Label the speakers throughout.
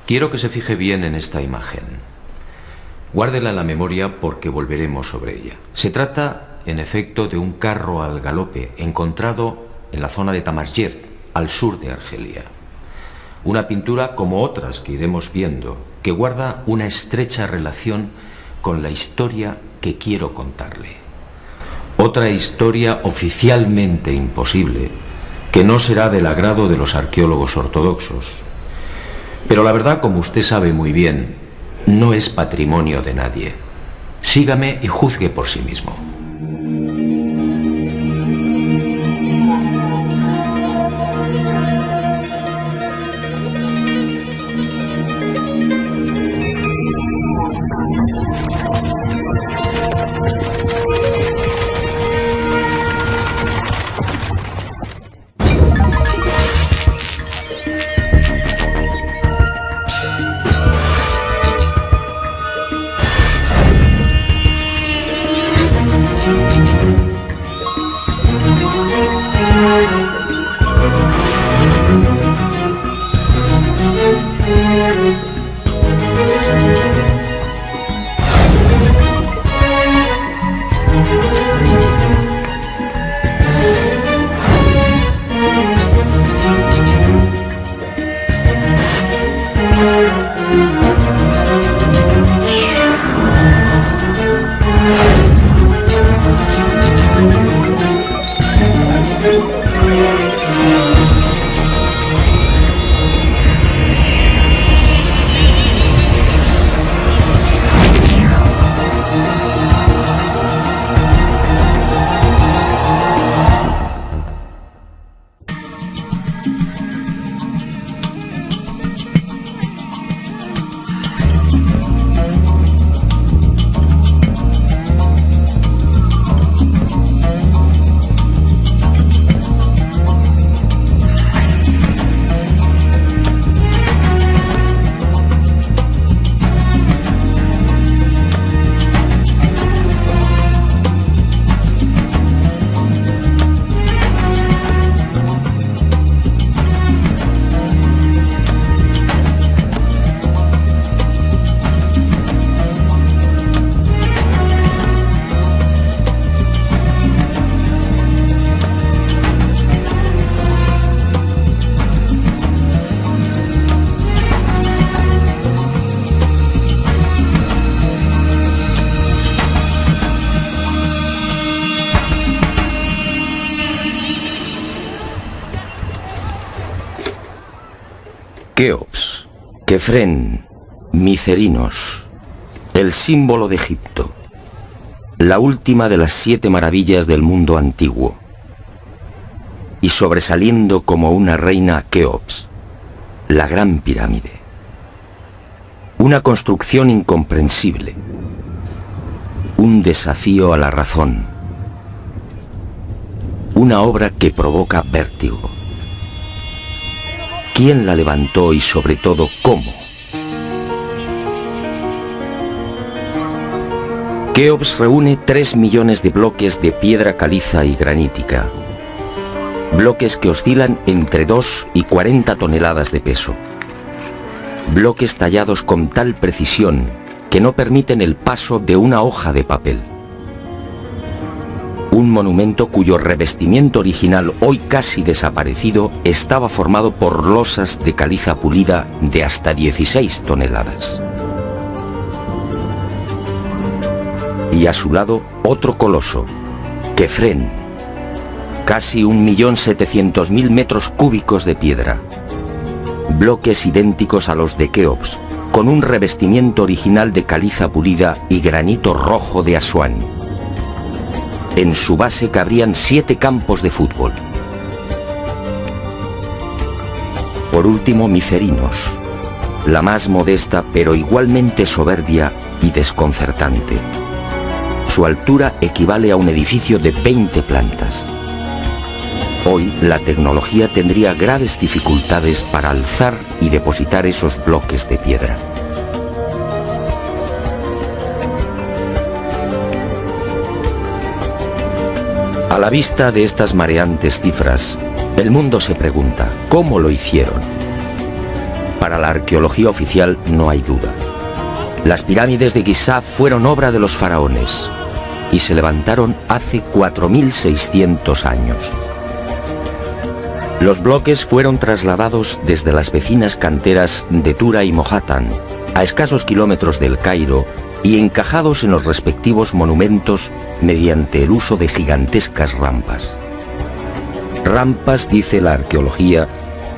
Speaker 1: Quiero que se fije bien en esta imagen. Guárdela en la memoria porque volveremos sobre ella. Se trata, en efecto, de un carro al galope encontrado en la zona de Tamasjert, al sur de Argelia. Una pintura como otras que iremos viendo, que guarda una estrecha relación con la historia que quiero contarle. Otra historia oficialmente imposible, que no será del agrado de los arqueólogos ortodoxos. Pero la verdad, como usted sabe muy bien, no es patrimonio de nadie. Sígame y juzgue por sí mismo.
Speaker 2: Keops, Kefren, Micerinos, el símbolo de Egipto, la última de las 7 maravillas del mundo antiguo, y sobresaliendo como una reina Keops, la Gran Pirámide. Una construcción incomprensible, un desafío a la razón, una obra que provoca vértigo. ¿Quién la levantó y sobre todo cómo? Keops reúne 3 millones de bloques de piedra caliza y granítica. Bloques que oscilan entre 2 y 40 toneladas de peso. Bloques tallados con tal precisión que no permiten el paso de una hoja de papel. Un monumento cuyo revestimiento original, hoy casi desaparecido, estaba formado por losas de caliza pulida de hasta 16 toneladas. Y a su lado, otro coloso, Kefren, casi 1.700.000 metros cúbicos de piedra. Bloques idénticos a los de Keops, con un revestimiento original de caliza pulida y granito rojo de Asuán. En su base cabrían 7 campos de fútbol. Por último, Micerinos, la más modesta pero igualmente soberbia y desconcertante. Su altura equivale a un edificio de 20 plantas. Hoy la tecnología tendría graves dificultades para alzar y depositar esos bloques de piedra. A la vista de estas mareantes cifras, el mundo se pregunta, ¿cómo lo hicieron? Para la arqueología oficial no hay duda. Las pirámides de Giza fueron obra de los faraones y se levantaron hace 4.600 años. Los bloques fueron trasladados desde las vecinas canteras de Tura y Mohatan, a escasos kilómetros del Cairo, y encajados en los respectivos monumentos mediante el uso de gigantescas rampas. Rampas, dice la arqueología,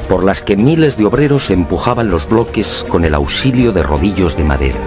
Speaker 2: por las que miles de obreros empujaban los bloques con el auxilio de rodillos de madera.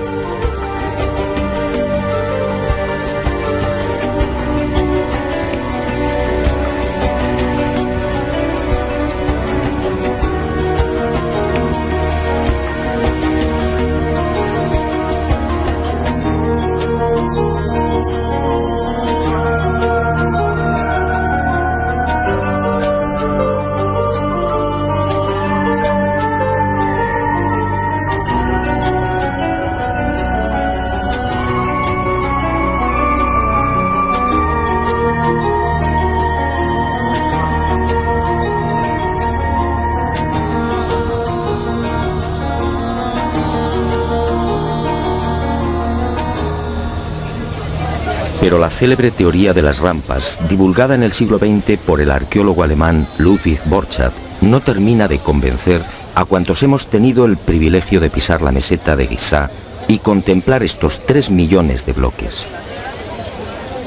Speaker 2: Pero la célebre teoría de las rampas, divulgada en el siglo XX por el arqueólogo alemán Ludwig Borchardt, no termina de convencer a cuantos hemos tenido el privilegio de pisar la meseta de Giza y contemplar estos 3 millones de bloques.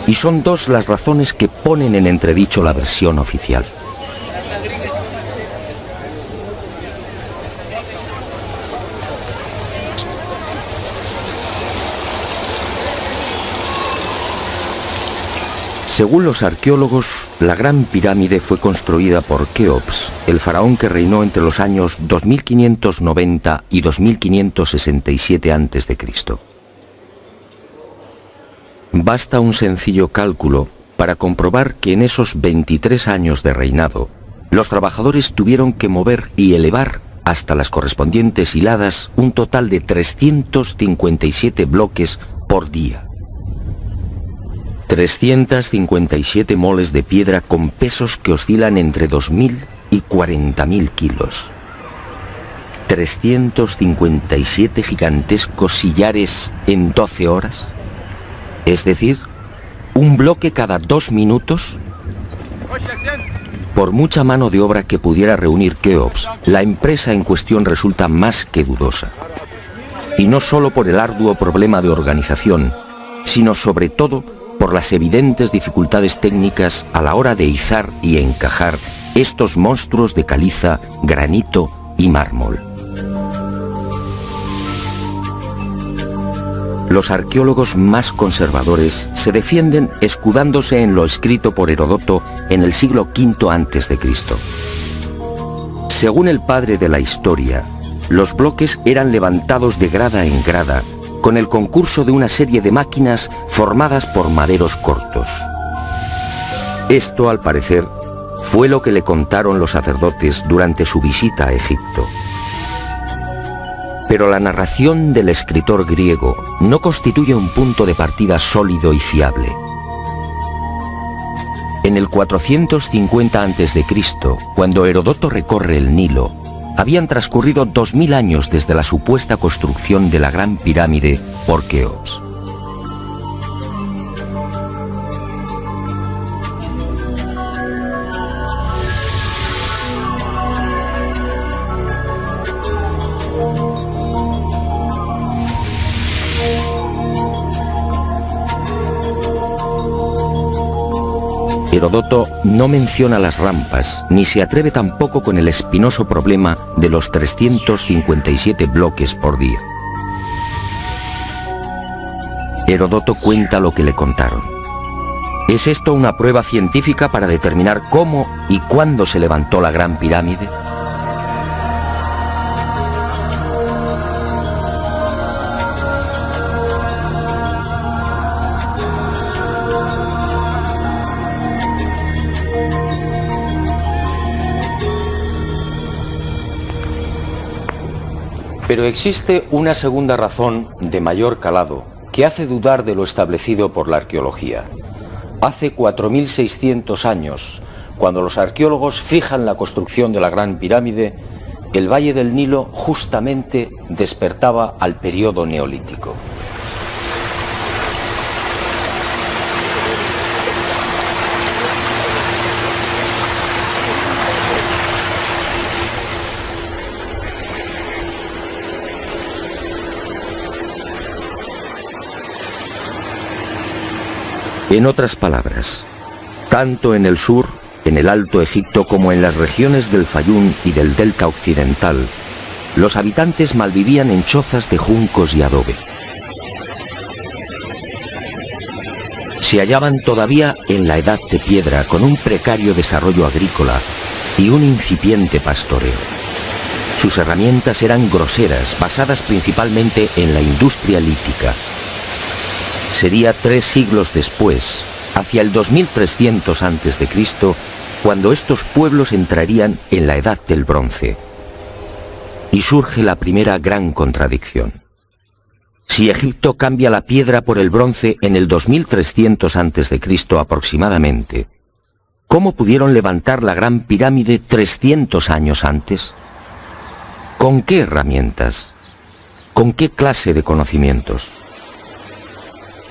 Speaker 2: Y son dos las razones que ponen en entredicho la versión oficial. Según los arqueólogos, la Gran Pirámide fue construida por Keops, el faraón que reinó entre los años 2590 y 2567 a.C. Basta un sencillo cálculo para comprobar que en esos 23 años de reinado, los trabajadores tuvieron que mover y elevar hasta las correspondientes hiladas un total de 357 bloques por día. 357 moles de piedra con pesos que oscilan entre 2.000 y 40.000 kilos. 357 gigantescos sillares en 12 horas. Es decir, un bloque cada 2 minutos. Por mucha mano de obra que pudiera reunir Keops, la empresa en cuestión resulta más que dudosa. Y no solo por el arduo problema de organización, sino sobre todo por las evidentes dificultades técnicas a la hora de izar y encajar estos monstruos de caliza, granito y mármol. Los arqueólogos más conservadores se defienden escudándose en lo escrito por Heródoto en el siglo V a.C. Según el padre de la historia, los bloques eran levantados de grada en grada con el concurso de una serie de máquinas formadas por maderos cortos. Esto, al parecer, fue lo que le contaron los sacerdotes durante su visita a Egipto. Pero la narración del escritor griego no constituye un punto de partida sólido y fiable. En el 450 a.C., cuando Heródoto recorre el Nilo, habían transcurrido 2000 años desde la supuesta construcción de la Gran Pirámide por Keops. Heródoto no menciona las rampas, ni se atreve tampoco con el espinoso problema de los 357 bloques por día. Heródoto cuenta lo que le contaron. ¿Es esto una prueba científica para determinar cómo y cuándo se levantó la Gran Pirámide? Pero existe una segunda razón de mayor calado que hace dudar de lo establecido por la arqueología. Hace 4600 años, cuando los arqueólogos fijan la construcción de la Gran Pirámide, el Valle del Nilo justamente despertaba al periodo neolítico. En otras palabras, tanto en el sur, en el Alto Egipto, como en las regiones del Fayum y del Delta Occidental, los habitantes malvivían en chozas de juncos y adobe. Se hallaban todavía en la Edad de Piedra, con un precario desarrollo agrícola y un incipiente pastoreo. Sus herramientas eran groseras, basadas principalmente en la industria lítica. Sería 3 siglos después, hacia el 2300 a.C., cuando estos pueblos entrarían en la Edad del Bronce. Y surge la primera gran contradicción. Si Egipto cambia la piedra por el bronce en el 2300 a.C. aproximadamente, ¿cómo pudieron levantar la Gran Pirámide 300 años antes? ¿Con qué herramientas? ¿Con qué clase de conocimientos?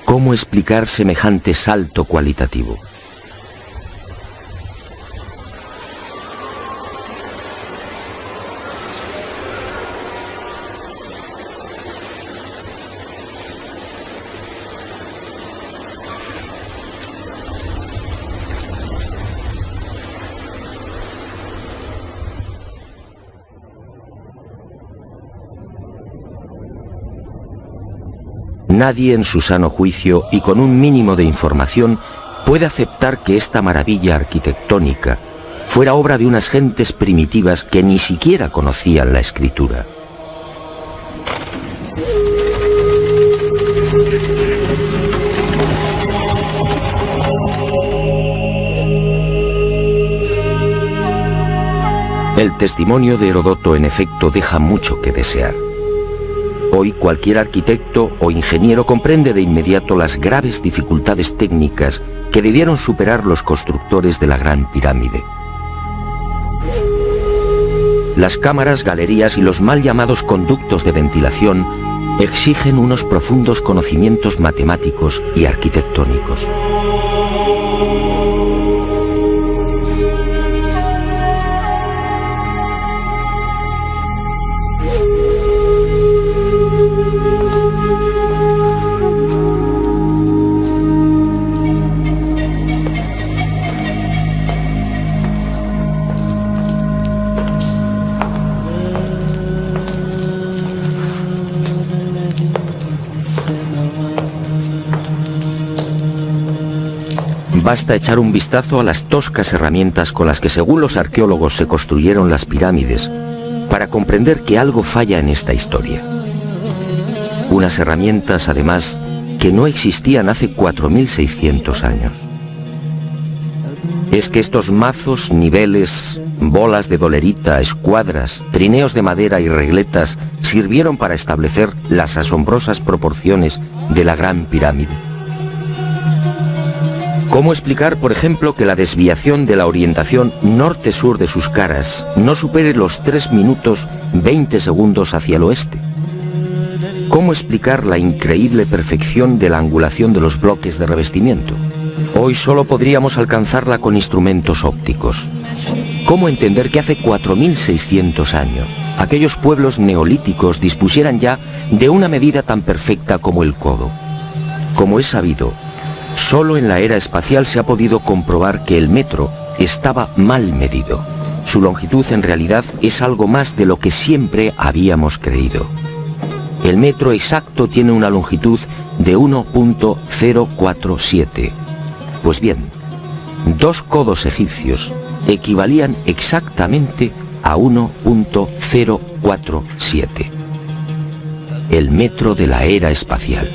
Speaker 2: ¿Cómo explicar semejante salto cualitativo? Nadie en su sano juicio y con un mínimo de información puede aceptar que esta maravilla arquitectónica fuera obra de unas gentes primitivas que ni siquiera conocían la escritura. El testimonio de Heródoto, en efecto, deja mucho que desear. Hoy cualquier arquitecto o ingeniero comprende de inmediato las graves dificultades técnicas que debieron superar los constructores de la Gran Pirámide. Las cámaras, galerías y los mal llamados conductos de ventilación exigen unos profundos conocimientos matemáticos y arquitectónicos. Basta echar un vistazo a las toscas herramientas con las que, según los arqueólogos, se construyeron las pirámides para comprender que algo falla en esta historia. Unas herramientas, además, que no existían hace 4600 años. Es que estos mazos, niveles, bolas de dolerita, escuadras, trineos de madera y regletas sirvieron para establecer las asombrosas proporciones de la Gran Pirámide. ¿Cómo explicar, por ejemplo, que la desviación de la orientación norte-sur de sus caras no supere los 3 minutos 20 segundos hacia el oeste? ¿Cómo explicar la increíble perfección de la angulación de los bloques de revestimiento? Hoy solo podríamos alcanzarla con instrumentos ópticos. ¿Cómo entender que hace 4600 años aquellos pueblos neolíticos dispusieran ya de una medida tan perfecta como el codo? Como es sabido, solo en la era espacial se ha podido comprobar que el metro estaba mal medido. Su longitud en realidad es algo más de lo que siempre habíamos creído. El metro exacto tiene una longitud de 1.047. Pues bien, 2 codos egipcios equivalían exactamente a 1.047. El metro de la era espacial.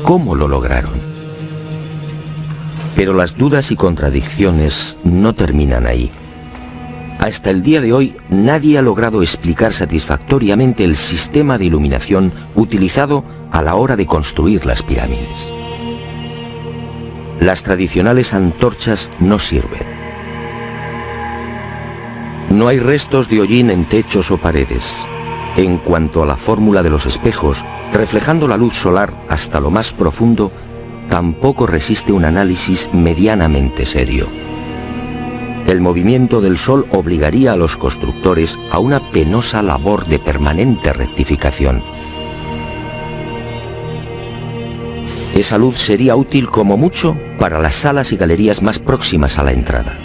Speaker 2: ¿Cómo lo lograron? Pero las dudas y contradicciones no terminan ahí. Hasta el día de hoy, nadie ha logrado explicar satisfactoriamente el sistema de iluminación utilizado a la hora de construir las pirámides. Las tradicionales antorchas no sirven. No hay restos de hollín en techos o paredes. En cuanto a la fórmula de los espejos, reflejando la luz solar hasta lo más profundo, tampoco resiste un análisis medianamente serio. El movimiento del Sol obligaría a los constructores a una penosa labor de permanente rectificación. Esa luz sería útil como mucho para las salas y galerías más próximas a la entrada.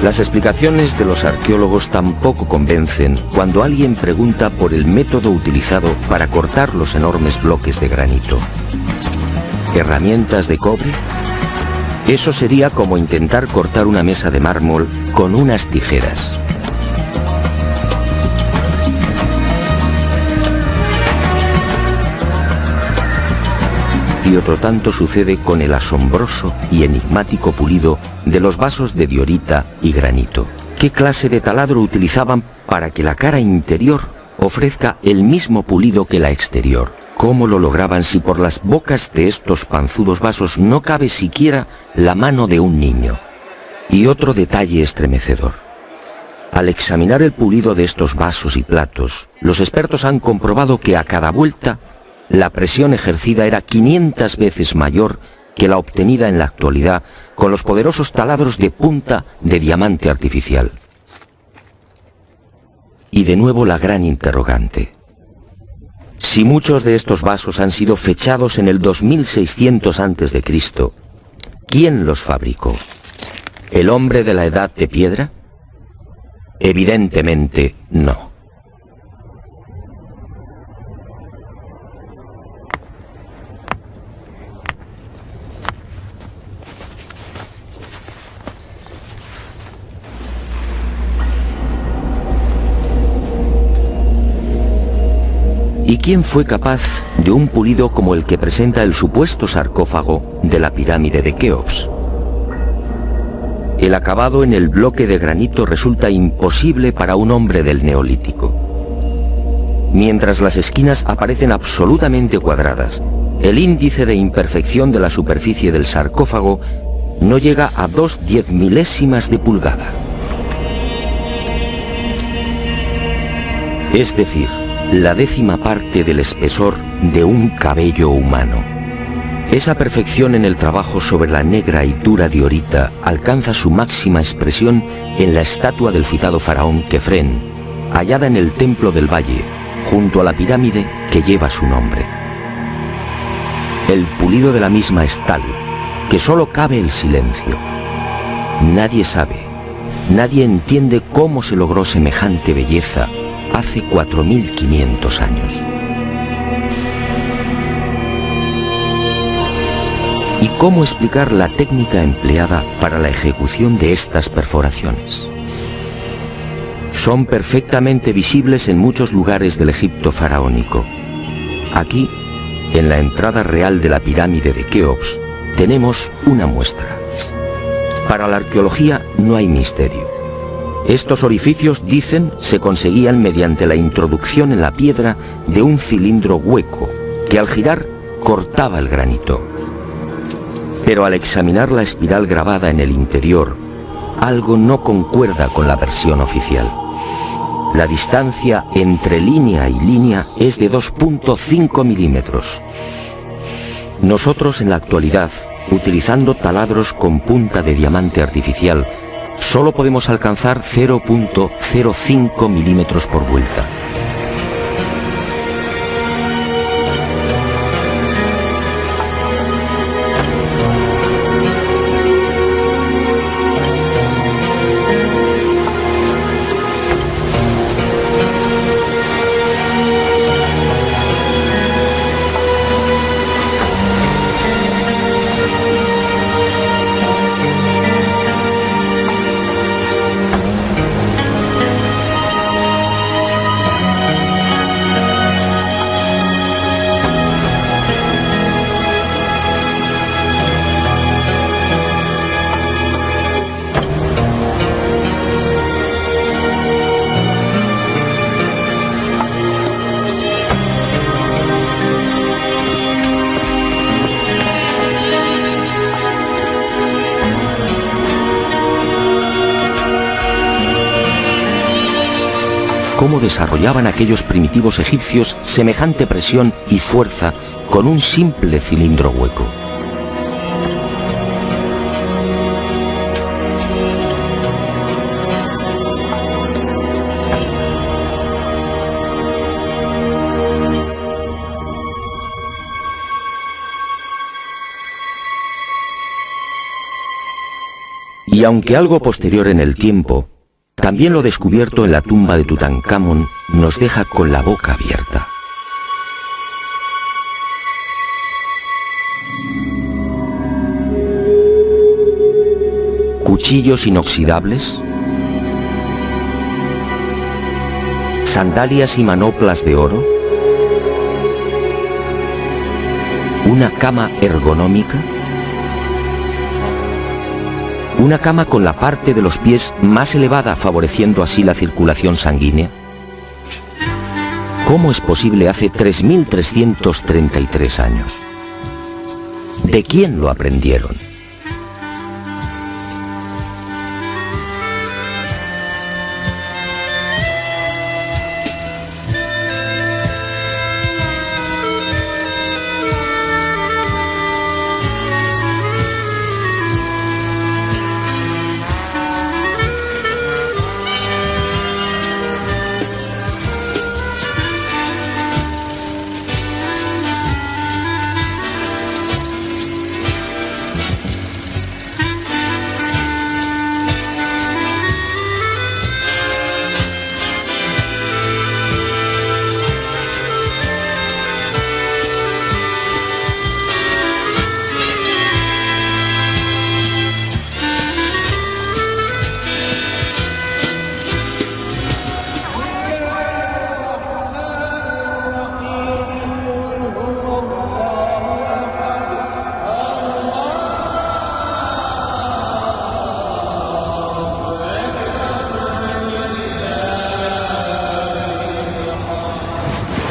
Speaker 2: Las explicaciones de los arqueólogos tampoco convencen cuando alguien pregunta por el método utilizado para cortar los enormes bloques de granito. ¿Herramientas de cobre? Eso sería como intentar cortar una mesa de mármol con unas tijeras. Y otro tanto sucede con el asombroso y enigmático pulido de los vasos de diorita y granito. ¿Qué clase de taladro utilizaban para que la cara interior ofrezca el mismo pulido que la exterior? ¿Cómo lo lograban si por las bocas de estos panzudos vasos no cabe siquiera la mano de un niño? Y otro detalle estremecedor. Al examinar el pulido de estos vasos y platos, los expertos han comprobado que a cada vuelta la presión ejercida era 500 veces mayor que la obtenida en la actualidad con los poderosos taladros de punta de diamante artificial. Y de nuevo la gran interrogante. Si muchos de estos vasos han sido fechados en el 2600 a.C., ¿quién los fabricó? ¿El hombre de la Edad de Piedra? Evidentemente no. ¿Y quién fue capaz de un pulido como el que presenta el supuesto sarcófago de la pirámide de Keops? El acabado en el bloque de granito resulta imposible para un hombre del Neolítico. Mientras las esquinas aparecen absolutamente cuadradas, el índice de imperfección de la superficie del sarcófago no llega a 2/10 de pulgada. Es decir, la 10ª parte del espesor de un cabello humano. Esa perfección en el trabajo sobre la negra y dura diorita alcanza su máxima expresión en la estatua del citado faraón Kefren, hallada en el Templo del Valle, junto a la pirámide que lleva su nombre. El pulido de la misma es tal que solo cabe el silencio. Nadie sabe, nadie entiende cómo se logró semejante belleza hace 4500 años. ¿Y cómo explicar la técnica empleada para la ejecución de estas perforaciones? Son perfectamente visibles en muchos lugares del Egipto faraónico. Aquí, en la entrada real de la pirámide de Keops, tenemos una muestra. Para la arqueología no hay misterio. Estos orificios, dicen, se conseguían mediante la introducción en la piedra de un cilindro hueco que al girar cortaba el granito. Pero al examinar la espiral grabada en el interior, algo no concuerda con la versión oficial. La distancia entre línea y línea es de 2.5 milímetros. Nosotros en la actualidad, utilizando taladros con punta de diamante artificial, solo podemos alcanzar 0.05 milímetros por vuelta. cómo desarrollaban aquellos primitivos egipcios semejante presión y fuerza con un simple cilindro hueco. Y aunque algo posterior en el tiempo, también lo descubierto en la tumba de Tutankamón nos deja con la boca abierta. Cuchillos inoxidables, sandalias y manoplas de oro, una cama ergonómica, una cama con la parte de los pies más elevada, favoreciendo así la circulación sanguínea. ¿Cómo es posible hace 3.333 años? ¿De quién lo aprendieron?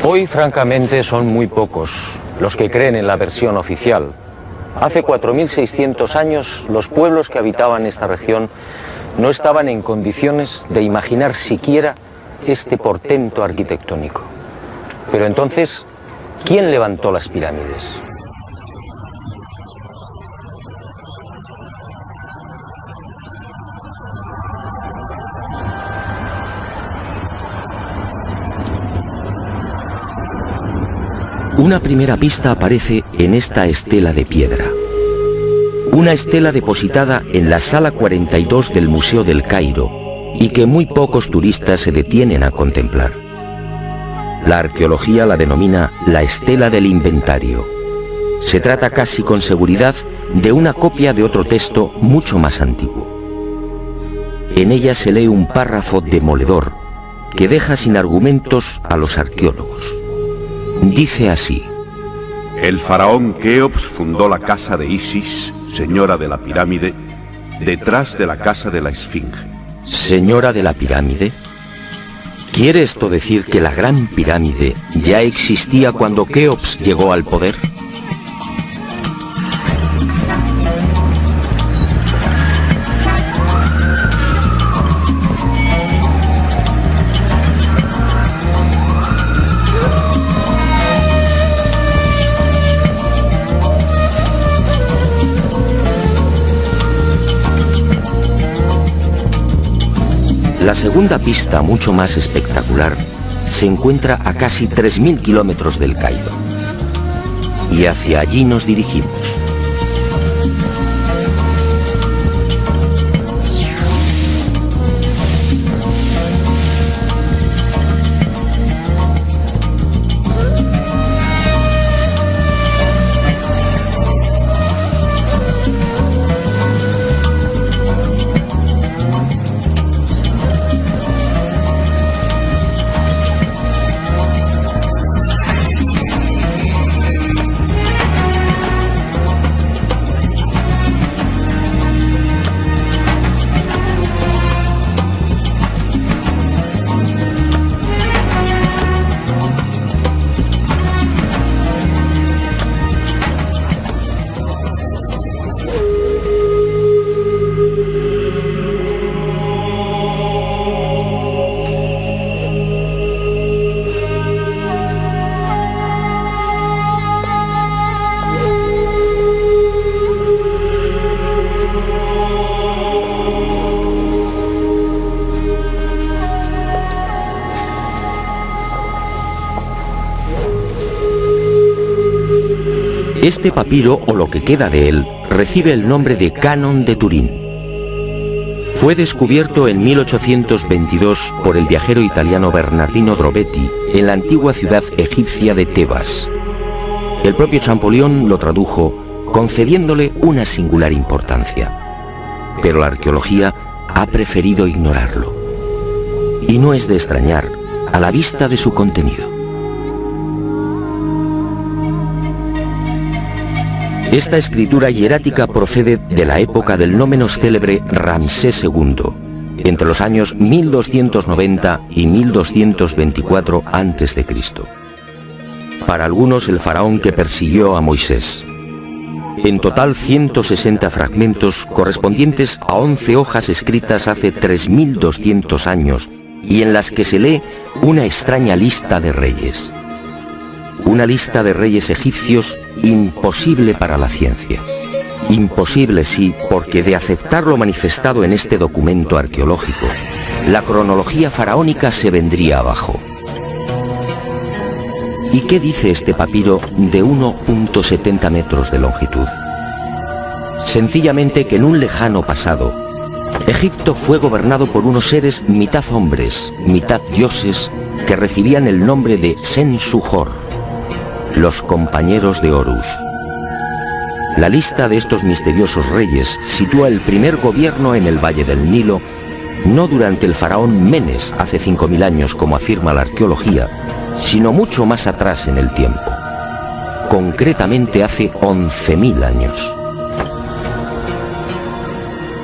Speaker 1: Hoy, francamente, son muy pocos los que creen en la versión oficial. Hace 4.600 años, los pueblos que habitaban esta región no estaban en condiciones de imaginar siquiera este portento arquitectónico. Pero entonces, ¿quién levantó las pirámides?
Speaker 2: Una primera pista aparece en esta estela de piedra. Una estela depositada en la sala 42 del Museo del Cairo y que muy pocos turistas se detienen a contemplar. La arqueología la denomina la estela del inventario. Se trata casi con seguridad de una copia de otro texto mucho más antiguo. En ella se lee un párrafo demoledor que deja sin argumentos a los arqueólogos. Dice así:
Speaker 3: el faraón Keops fundó la casa de Isis, señora de la pirámide, detrás de la casa de la Esfinge.
Speaker 2: ¿Señora de la pirámide? ¿Quiere esto decir que la gran pirámide ya existía cuando Keops llegó al poder? La segunda pista, mucho más espectacular, se encuentra a casi 3.000 kilómetros del Cairo. Y hacia allí nos dirigimos. Este papiro, o lo que queda de él, recibe el nombre de Canon de Turín. Fue descubierto en 1822 por el viajero italiano Bernardino Drobetti en la antigua ciudad egipcia de Tebas. El propio Champollion lo tradujo, concediéndole una singular importancia. Pero la arqueología ha preferido ignorarlo. Y no es de extrañar a la vista de su contenido. Esta escritura hierática procede de la época del no menos célebre Ramsés II, entre los años 1290 y 1224 a.C. Para algunos, el faraón que persiguió a Moisés. En total, 160 fragmentos correspondientes a 11 hojas escritas hace 3200 años y en las que se lee una extraña lista de reyes. Una lista de reyes egipcios imposible para la ciencia. Imposible, sí, porque de aceptar lo manifestado en este documento arqueológico, la cronología faraónica se vendría abajo. ¿Y qué dice este papiro de 1,70 metros de longitud? Sencillamente que en un lejano pasado, Egipto fue gobernado por unos seres mitad hombres, mitad dioses, que recibían el nombre de Sensuhor, los compañeros de Horus. La lista de estos misteriosos reyes sitúa el primer gobierno en el Valle del Nilo, no durante el faraón Menes hace 5000 años como afirma la arqueología, sino mucho más atrás en el tiempo, concretamente hace 11.000 años.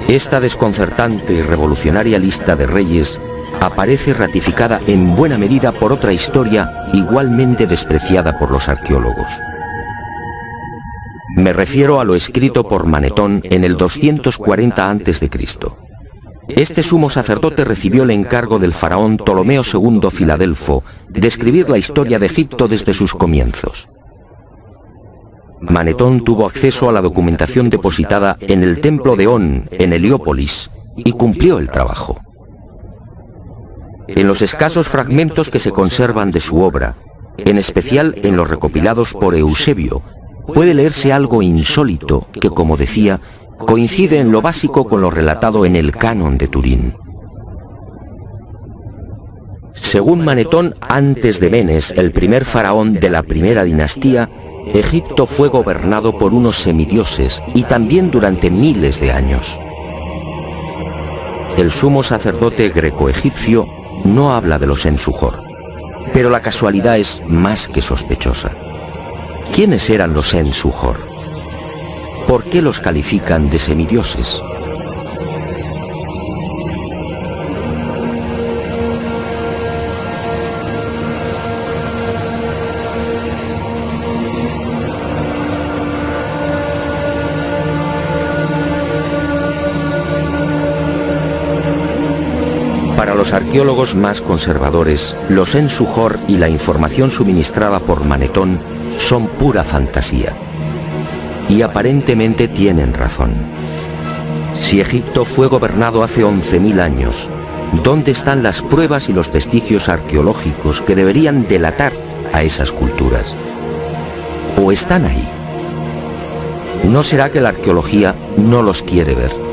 Speaker 2: Esta desconcertante y revolucionaria lista de reyes aparece ratificada en buena medida por otra historia igualmente despreciada por los arqueólogos. Me refiero a lo escrito por Manetón en el 240 a.C. Este sumo sacerdote recibió el encargo del faraón Ptolomeo II Filadelfo de escribir la historia de Egipto desde sus comienzos. Manetón tuvo acceso a la documentación depositada en el templo de On, en Heliópolis, y cumplió el trabajo. En los escasos fragmentos que se conservan de su obra, en especial en los recopilados por Eusebio, puede leerse algo insólito que, como decía, coincide en lo básico con lo relatado en el Canon de Turín. Según Manetón, antes de Menes, el primer faraón de la primera dinastía, Egipto fue gobernado por unos semidioses y también durante miles de años. El sumo sacerdote greco-egipcio no habla de los Sensuhor, pero la casualidad es más que sospechosa. ¿Quiénes eran los Sensuhor? ¿Por qué los califican de semidioses? Para los arqueólogos más conservadores, los Sensuhor y la información suministrada por Manetón son pura fantasía. Y aparentemente tienen razón. Si Egipto fue gobernado hace 11.000 años, ¿dónde están las pruebas y los vestigios arqueológicos que deberían delatar a esas culturas? ¿O están ahí? ¿No será que la arqueología no los quiere ver?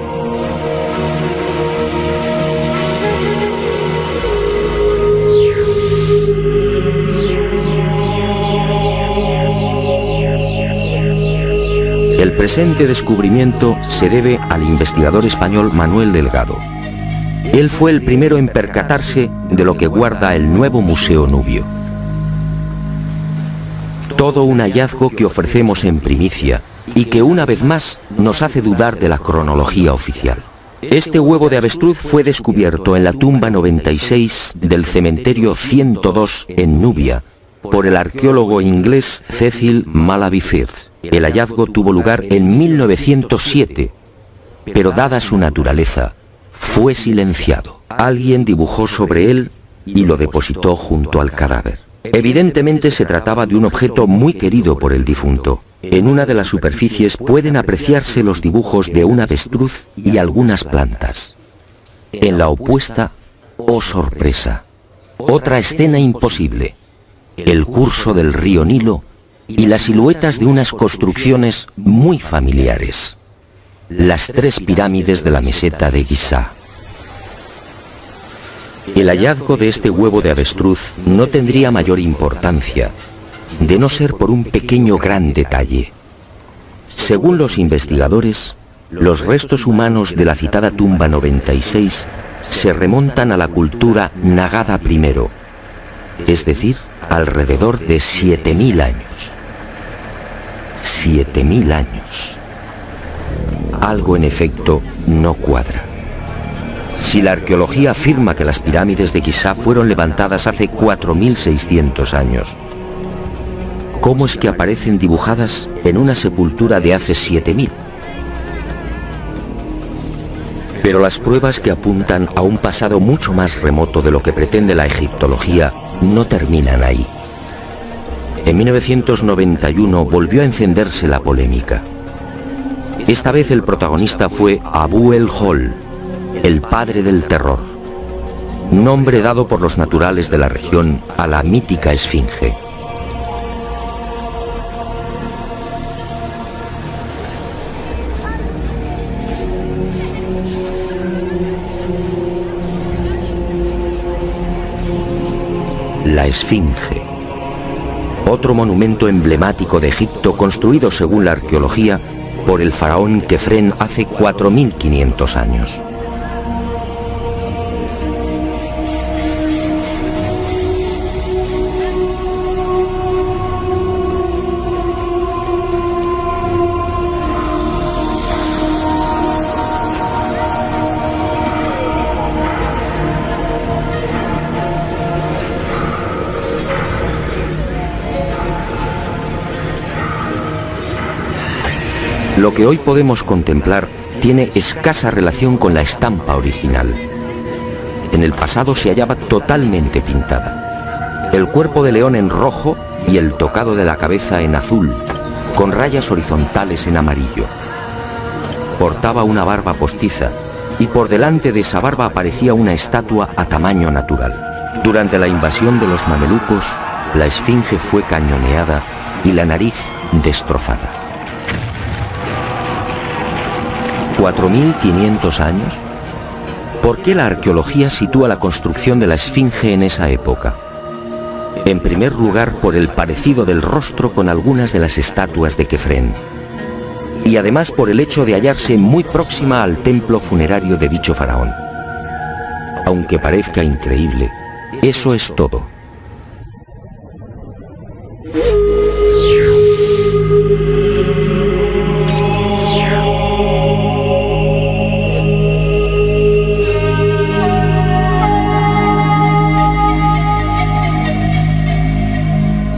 Speaker 2: El presente descubrimiento se debe al investigador español Manuel Delgado. Él fue el primero en percatarse de lo que guarda el nuevo Museo Nubio. Todo un hallazgo que ofrecemos en primicia y que una vez más nos hace dudar de la cronología oficial. Este huevo de avestruz fue descubierto en la tumba 96 del cementerio 102 en Nubia por el arqueólogo inglés Cecil Malaby Firth. El hallazgo tuvo lugar en 1907, pero dada su naturaleza, fue silenciado. Alguien dibujó sobre él y lo depositó junto al cadáver. Evidentemente se trataba de un objeto muy querido por el difunto. En una de las superficies pueden apreciarse los dibujos de un avestruz y algunas plantas. En la opuesta, oh sorpresa, otra escena imposible. El curso del río Nilo y las siluetas de unas construcciones muy familiares: las 3 pirámides de la meseta de Giza. El hallazgo de este huevo de avestruz no tendría mayor importancia, de no ser por un pequeño gran detalle. Según los investigadores, los restos humanos de la citada tumba 96 se remontan a la cultura Nagada I, es decir, alrededor de 7000 años. 7000 años. Algo en efecto no cuadra. Si la arqueología afirma que las pirámides de Giza fueron levantadas hace 4600 años, ¿cómo es que aparecen dibujadas en una sepultura de hace 7000? Pero las pruebas que apuntan a un pasado mucho más remoto de lo que pretende la egiptología no terminan ahí. En 1991 volvió a encenderse la polémica. Esta vez el protagonista fue Abu el-Hol, el padre del terror, nombre dado por los naturales de la región a la mítica esfinge. La esfinge, otro monumento emblemático de Egipto construido, según la arqueología, por el faraón Kefren hace 4500 años. Lo que hoy podemos contemplar tiene escasa relación con la estampa original. En el pasado se hallaba totalmente pintada. El cuerpo de león en rojo y el tocado de la cabeza en azul, con rayas horizontales en amarillo. Portaba una barba postiza y por delante de esa barba aparecía una estatua a tamaño natural. Durante la invasión de los mamelucos, la esfinge fue cañoneada y la nariz destrozada. 4500 años. ¿Por qué la arqueología sitúa la construcción de la esfinge en esa época? En primer lugar, por el parecido del rostro con algunas de las estatuas de Kefren, y además por el hecho de hallarse muy próxima al templo funerario de dicho faraón. Aunque parezca increíble, eso es todo.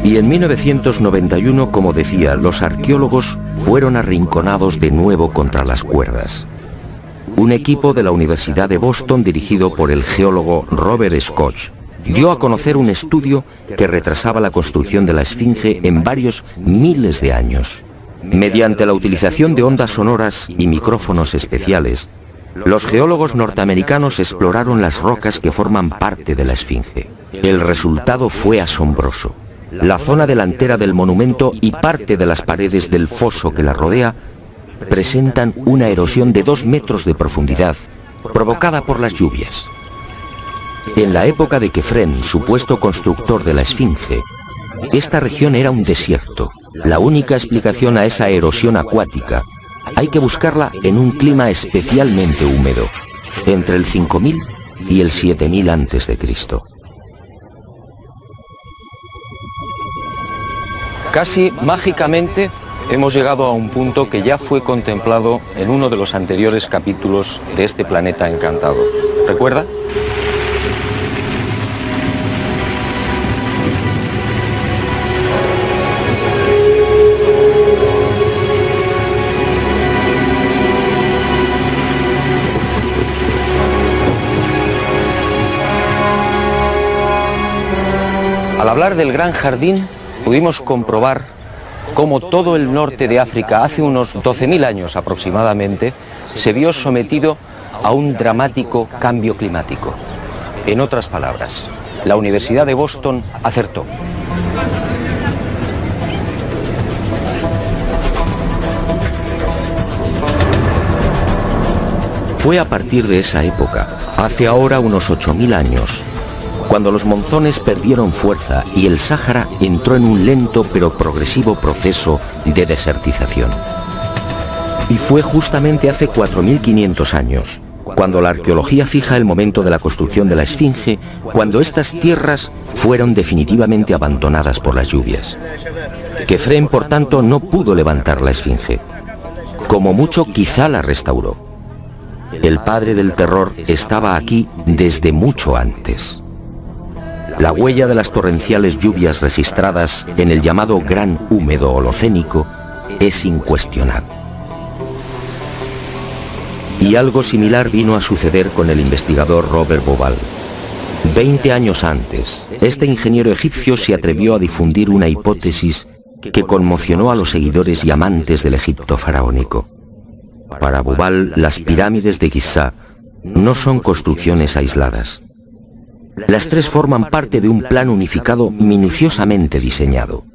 Speaker 2: Y en 1991, como decía, los arqueólogos fueron arrinconados de nuevo contra las cuerdas. Un equipo de la Universidad de Boston, dirigido por el geólogo Robert Scott, dio a conocer un estudio que retrasaba la construcción de la esfinge en varios miles de años. Mediante la utilización de ondas sonoras y micrófonos especiales, los geólogos norteamericanos exploraron las rocas que forman parte de la esfinge. El resultado fue asombroso. La zona delantera del monumento y parte de las paredes del foso que la rodea presentan una erosión de 2 metros de profundidad, provocada por las lluvias. En la época de Kefren, supuesto constructor de la esfinge, esta región era un desierto. La única explicación a esa erosión acuática hay que buscarla en un clima especialmente húmedo, entre el 5000 y el 7000 a.C. Casi mágicamente hemos llegado a un punto que ya fue contemplado en uno de los anteriores capítulos de este planeta encantado. ¿Recuerda? Al hablar del Gran Jardín, pudimos comprobar cómo todo el norte de África, hace unos 12.000 años aproximadamente, se vio sometido a un dramático cambio climático. En otras palabras, la Universidad de Boston acertó. Fue a partir de esa época, hace ahora unos 8000 años, cuando los monzones perdieron fuerza y el Sáhara entró en un lento pero progresivo proceso de desertización. Y fue justamente hace 4500 años, cuando la arqueología fija el momento de la construcción de la Esfinge, cuando estas tierras fueron definitivamente abandonadas por las lluvias. Quefren, por tanto, no pudo levantar la Esfinge. Como mucho, quizá la restauró. El padre del terror estaba aquí desde mucho antes. La huella de las torrenciales lluvias registradas en el llamado Gran Húmedo Holocénico es incuestionable. Y algo similar vino a suceder con el investigador Robert Bauval. 20 años antes, este ingeniero egipcio se atrevió a difundir una hipótesis que conmocionó a los seguidores y amantes del Egipto faraónico. Para Bauval, las pirámides de Giza no son construcciones aisladas. Las tres forman parte de un plan unificado minuciosamente diseñado.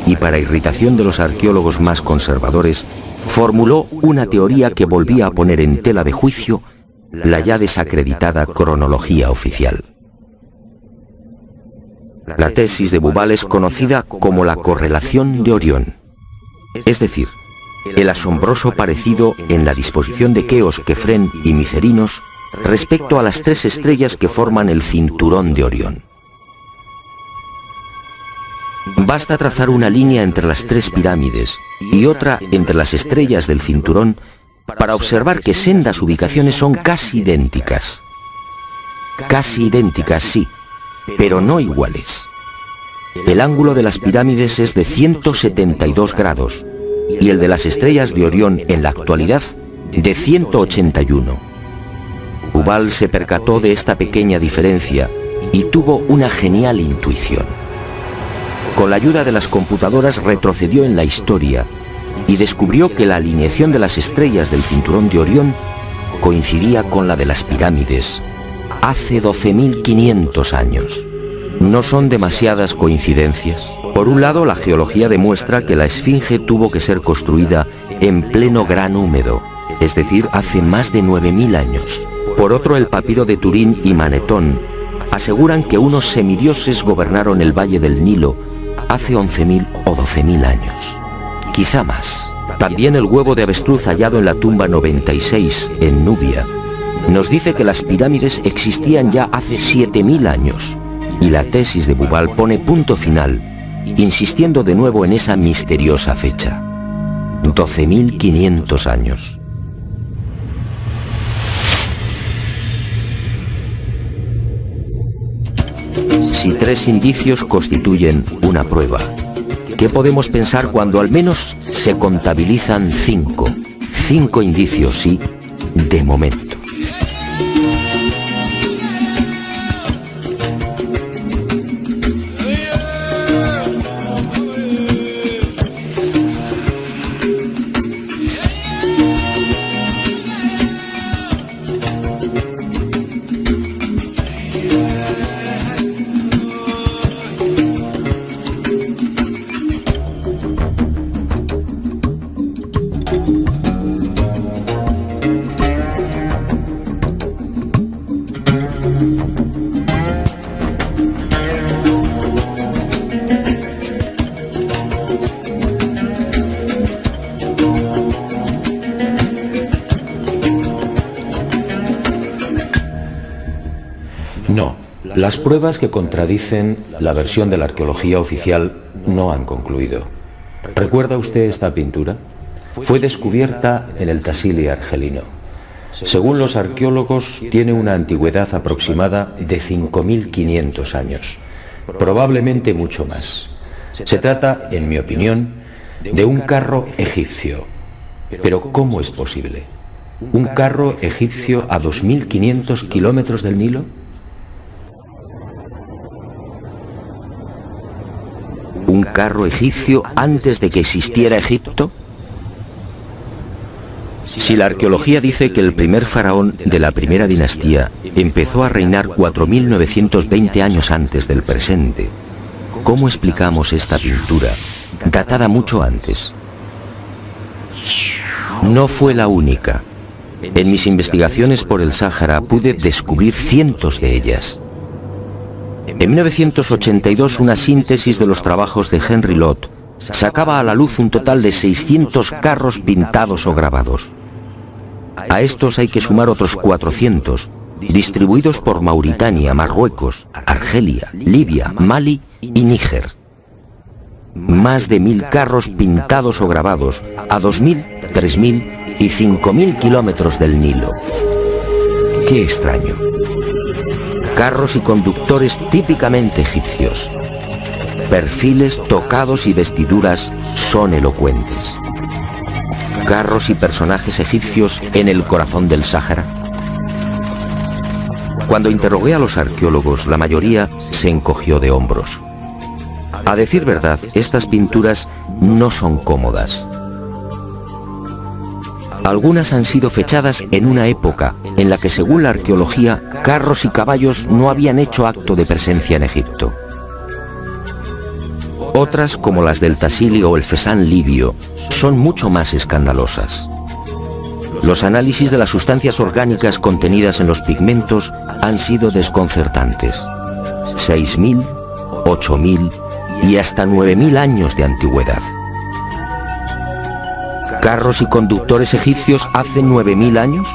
Speaker 2: Y para irritación de los arqueólogos más conservadores, formuló una teoría que volvía a poner en tela de juicio la ya desacreditada cronología oficial. La tesis de Bauval es conocida como la correlación de Orión, es decir, el asombroso parecido en la disposición de Keos, Quefren y Micerinos respecto a las tres estrellas que forman el cinturón de Orión. Basta trazar una línea entre las tres pirámides y otra entre las estrellas del cinturón para observar que sendas ubicaciones son casi idénticas. Casi idénticas, sí, pero no iguales. El ángulo de las pirámides es de 172 grados y el de las estrellas de Orión en la actualidad de 181. Bauval se percató de esta pequeña diferencia y tuvo una genial intuición. Con la ayuda de las computadoras retrocedió en la historia y descubrió que la alineación de las estrellas del cinturón de Orión coincidía con la de las pirámides hace 12.500 años. No son demasiadas coincidencias. Por un lado, la geología demuestra que la Esfinge tuvo que ser construida en pleno Gran Húmedo, es decir, hace más de 9.000 años. Por otro, el papiro de Turín y Manetón aseguran que unos semidioses gobernaron el valle del Nilo hace 11.000 o 12.000 años, quizá más. También el huevo de avestruz hallado en la tumba 96 en Nubia nos dice que las pirámides existían ya hace 7.000 años, y la tesis de Bauval pone punto final, insistiendo de nuevo en esa misteriosa fecha, 12.500 años. Si tres indicios constituyen una prueba, ¿qué podemos pensar cuando al menos se contabilizan 5? 5 indicios, sí, de momento. No, las pruebas que contradicen la versión de la arqueología oficial no han concluido. ¿Recuerda usted esta pintura? Fue descubierta en el Tassili argelino. Según los arqueólogos, tiene una antigüedad aproximada de 5.500 años, probablemente mucho más. Se trata, en mi opinión, de un carro egipcio. Pero ¿cómo es posible? ¿Un carro egipcio a 2.500 kilómetros del Nilo? ¿Un carro egipcio antes de que existiera Egipto? Si la arqueología dice que el primer faraón de la primera dinastía empezó a reinar 4.920 años antes del presente, ¿cómo explicamos esta pintura, datada mucho antes? No fue la única, En mis investigaciones por el Sáhara pude descubrir cientos de ellas. En 1982, una síntesis de los trabajos de Henry Lott sacaba a la luz un total de 600 carros pintados o grabados. A estos hay que sumar otros 400, distribuidos por Mauritania, Marruecos, Argelia, Libia, Mali y Níger. Más de 1000 carros pintados o grabados a 2000, 3000 y 5000 kilómetros del Nilo. ¡Qué extraño! Carros y conductores típicamente egipcios. Perfiles, tocados y vestiduras son elocuentes. Carros y personajes egipcios en el corazón del Sáhara. Cuando interrogué a los arqueólogos, la mayoría se encogió de hombros. A decir verdad, estas pinturas no son cómodas. Algunas han sido fechadas en una época en la que, según la arqueología, carros y caballos no habían hecho acto de presencia en Egipto. Otras, como las del Tassili o el Fesán libio, son mucho más escandalosas. Los análisis de las sustancias orgánicas contenidas en los pigmentos han sido desconcertantes. 6000, 8000 y hasta 9000 años de antigüedad. ¿Carros y conductores egipcios hace 9000 años?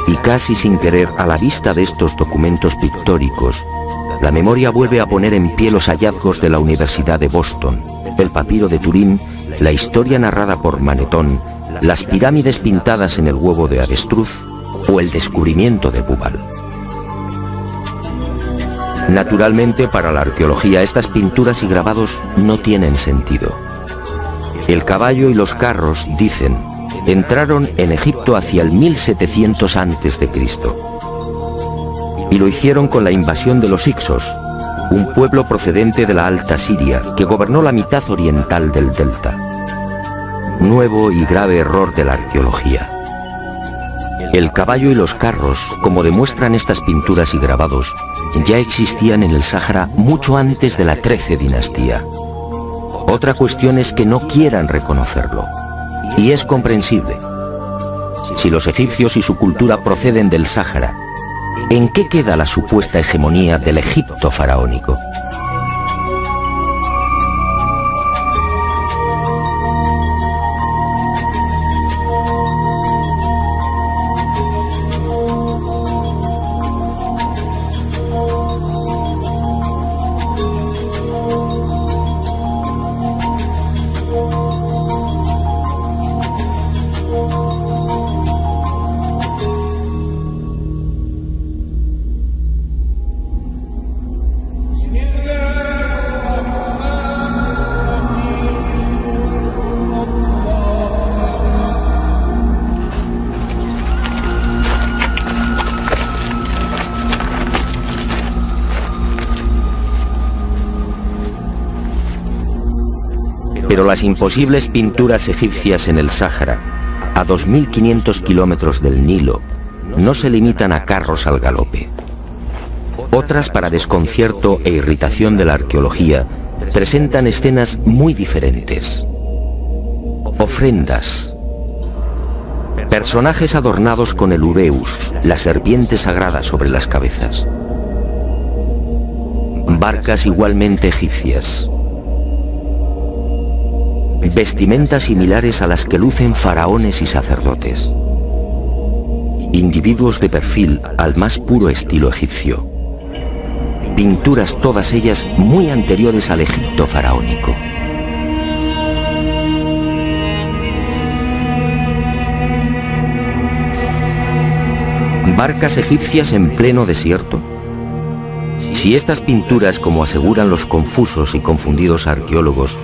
Speaker 2: Y casi sin querer, a la vista de estos documentos pictóricos, la memoria vuelve a poner en pie los hallazgos de la Universidad de Boston, el papiro de Turín, la historia narrada por Manetón, las pirámides pintadas en el huevo de avestruz o el descubrimiento de Bubal. Naturalmente, para la arqueología, estas pinturas y grabados no tienen sentido. El caballo y los carros, dicen, entraron en Egipto hacia el 1700 a.C. y lo hicieron con la invasión de los Hicsos, un pueblo procedente de la Alta Siria que gobernó la mitad oriental del delta. Nuevo y grave error de la arqueología. El caballo y los carros, como demuestran estas pinturas y grabados, ya existían en el Sáhara mucho antes de la XIII dinastía. Otra cuestión es que no quieran reconocerlo. Y es comprensible. Si los egipcios y su cultura proceden del Sáhara, ¿en qué queda la supuesta hegemonía del Egipto faraónico? Pero las imposibles pinturas egipcias en el Sáhara, a 2500 kilómetros del Nilo, no se limitan a carros al galope. Otras, para desconcierto e irritación de la arqueología, presentan escenas muy diferentes. Ofrendas. Personajes adornados con el ureus, la serpiente sagrada sobre las cabezas. Barcas igualmente egipcias. Vestimentas similares a las que lucen faraones y sacerdotes. Individuos de perfil al más puro estilo egipcio. Pinturas todas ellas muy anteriores al Egipto faraónico. ¿Barcas egipcias en pleno desierto? Si estas pinturas, como aseguran los confusos y confundidos arqueólogos,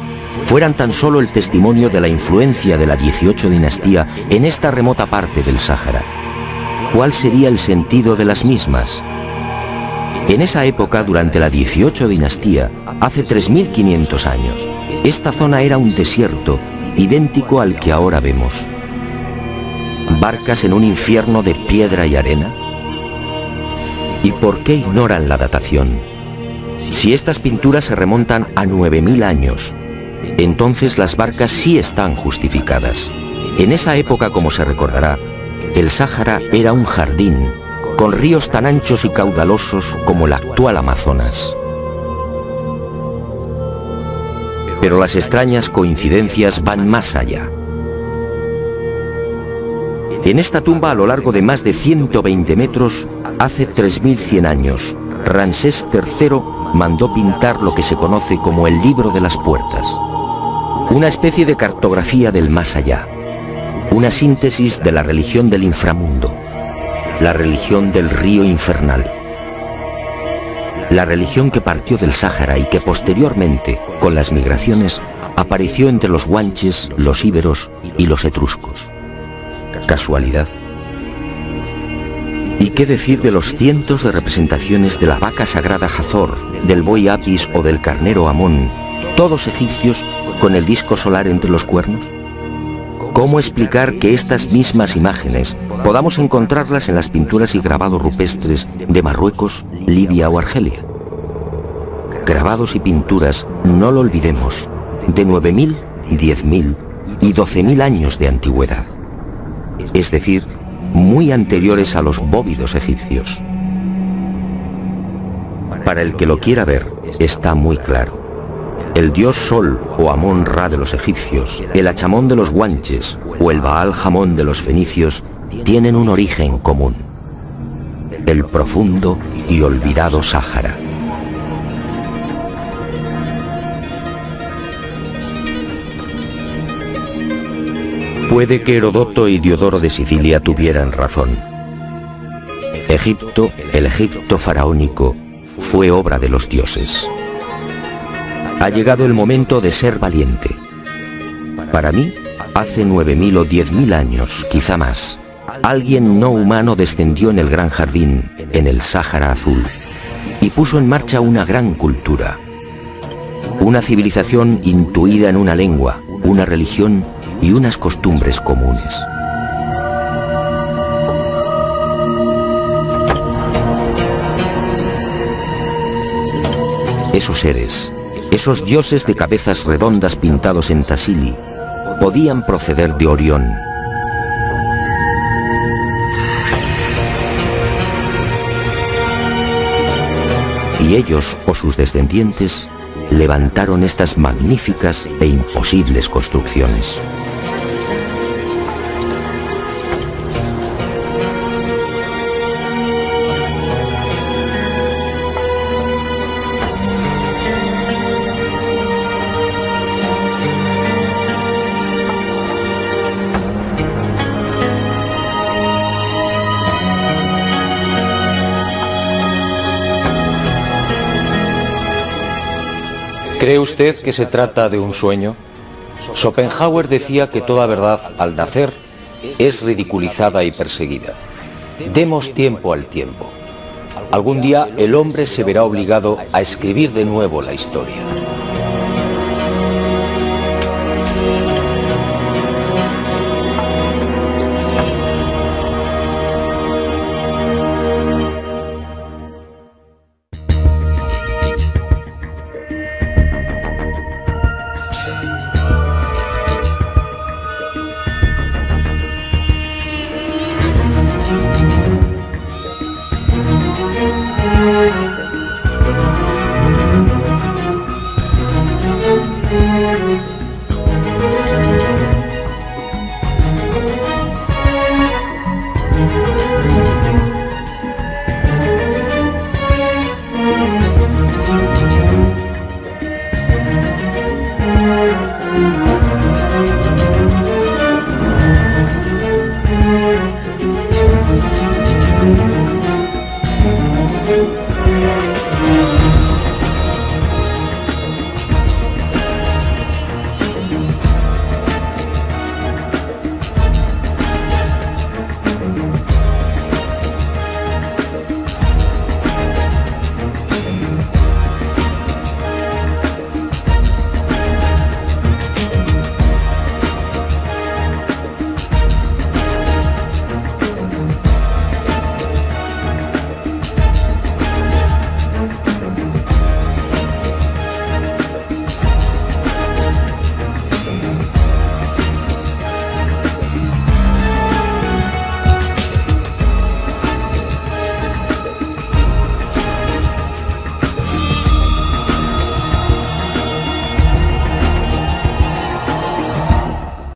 Speaker 2: fueran tan solo el testimonio de la influencia de la 18 dinastía en esta remota parte del Sáhara, ¿cuál sería el sentido de las mismas? En esa época, durante la 18 dinastía, hace 3500 años, esta zona era un desierto idéntico al que ahora vemos. ¿Barcas en un infierno de piedra y arena? ¿Y por qué ignoran la datación? Si estas pinturas se remontan a 9000 años, entonces las barcas sí están justificadas. En esa época, como se recordará, el Sáhara era un jardín, con ríos tan anchos y caudalosos como el actual Amazonas. Pero las extrañas coincidencias van más allá. En esta tumba, a lo largo de más de 120 metros, hace 3100 años, Ramsés III mandó pintar lo que se conoce como el Libro de las Puertas, una especie de cartografía del más allá, una síntesis de la religión del inframundo, la religión del río infernal, la religión que partió del Sáhara y que posteriormente, con las migraciones, apareció entre los guanches, los íberos y los etruscos. ¿Casualidad? ¿Y qué decir de los cientos de representaciones de la vaca sagrada Hathor, del buey Apis o del carnero Amón, todos egipcios con el disco solar entre los cuernos? ¿Cómo explicar que estas mismas imágenes podamos encontrarlas en las pinturas y grabados rupestres de Marruecos, Libia o Argelia? Grabados y pinturas, no lo olvidemos, de 9.000, 10.000 y 12.000 años de antigüedad, es decir, muy anteriores a los bóvidos egipcios. Para el que lo quiera ver, está muy claro. El dios Sol o Amón-Ra de los egipcios, el Achamón de los guanches o el Baal-Jamón de los fenicios tienen un origen común: el profundo y olvidado Sáhara. Puede que Herodoto y Diodoro de Sicilia tuvieran razón. Egipto, el Egipto faraónico, fue obra de los dioses. Ha llegado el momento de ser valiente. Para mí, hace 9.000 o 10.000 años, quizá más, alguien no humano descendió en el gran jardín, en el Sáhara Azul, y puso en marcha una gran cultura. Una civilización intuida en una lengua, una religión y unas costumbres comunes. Esos seres, esos dioses de cabezas redondas pintados en Tassili, podían proceder de Orión. Y ellos, o sus descendientes, levantaron estas magníficas e imposibles construcciones.
Speaker 1: ¿Cree usted que se trata de un sueño? Schopenhauer decía que toda verdad, al nacer, es ridiculizada y perseguida. Demos tiempo al tiempo. Algún día el hombre se verá obligado a escribir de nuevo la historia.